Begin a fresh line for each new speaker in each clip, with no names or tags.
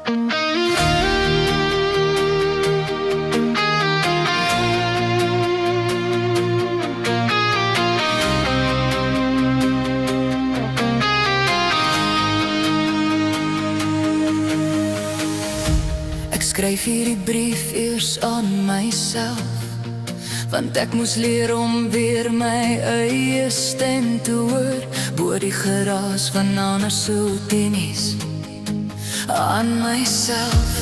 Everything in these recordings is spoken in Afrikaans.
Ek skryf hierdie brief eers aan myself, want ek moes leer om weer my eie stem te hoor, bo die geraas van ander se opinies. Aan myself,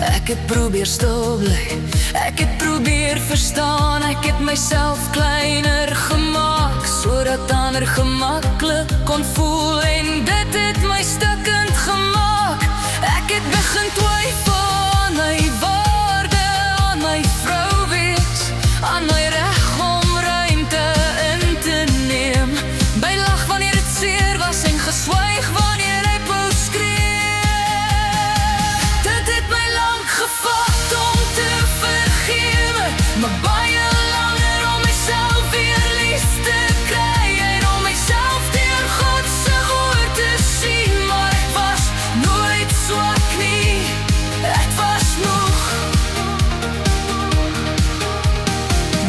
ek het probeer stil bly, ek het probeer verstaan, ek het myself kleiner gemaak, sodat ander gemaklik kon voel, en dit het my stukkend gemaak. Ek het begin twyfel aan my waarde, aan my vrou wees, aan my reg om ruimte in te neem, by lag wanneer het seer was en geswyg wanneer hy wou skree. Dit het my lank gevat om te vergewe, maar baie langer om myself weer lief te kry, en om myself deur God se woord te sien, maar ek was nooit swak nie, ek was moeg.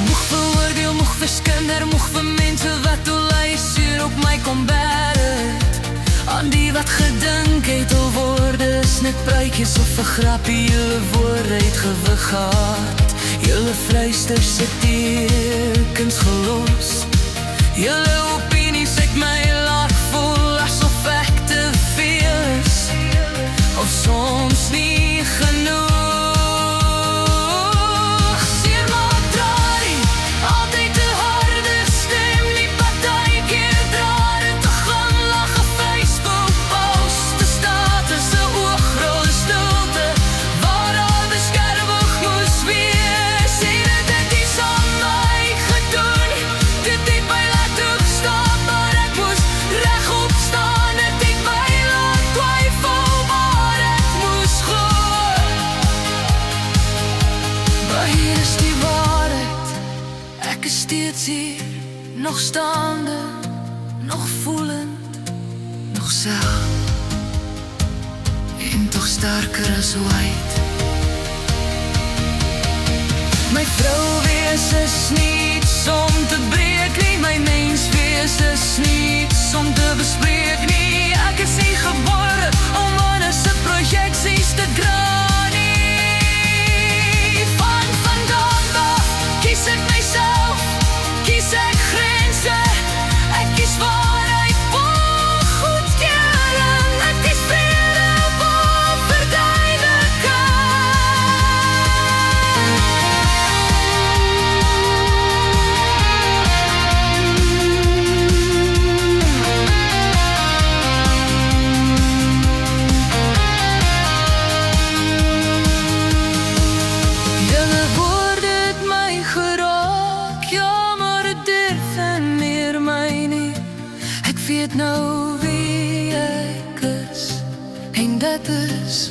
Moeg veroordeel, moeg verskinder, moeg vir mense wat oorluister op my kom bær het, aan die wat gedink het al woorde is net pruitjies of 'n grappie, julle woorde het gewig gehad, julle vryster se tekens gelos, julle opinies het my laat voel asof ek te veel is, of soms nie genoeg. Seer maak draai, altyd te harde stem, nie partykeer draai dit te glimlag, 'n Facebook post, te status, 'n oogrol stilte, waar daar beskerming moes wees. En dit het iets aan my gedoen, dit het my laat opstaan, maar ek moes regop staan, dit het my laat twyfel, maar ek moes glo. Maar hier is die waarheid, ek is steeds hier, nog staande, nog voelend, nog self, en toch sterker as ooit. My vrou wees is niets om te breek nie, my mens wees is niets om te bespreek nie, ek is nie gebore om ander se projeksies te dra nie. Van vandag af kies ek myself, kies ek grense, ek kies waarheid vol goedkeuring, ek kies vrede vol verduideliking. Julle woorde het my geraak, ja, maar het definieer my nie. Ek weet nou wie ek is, en dit is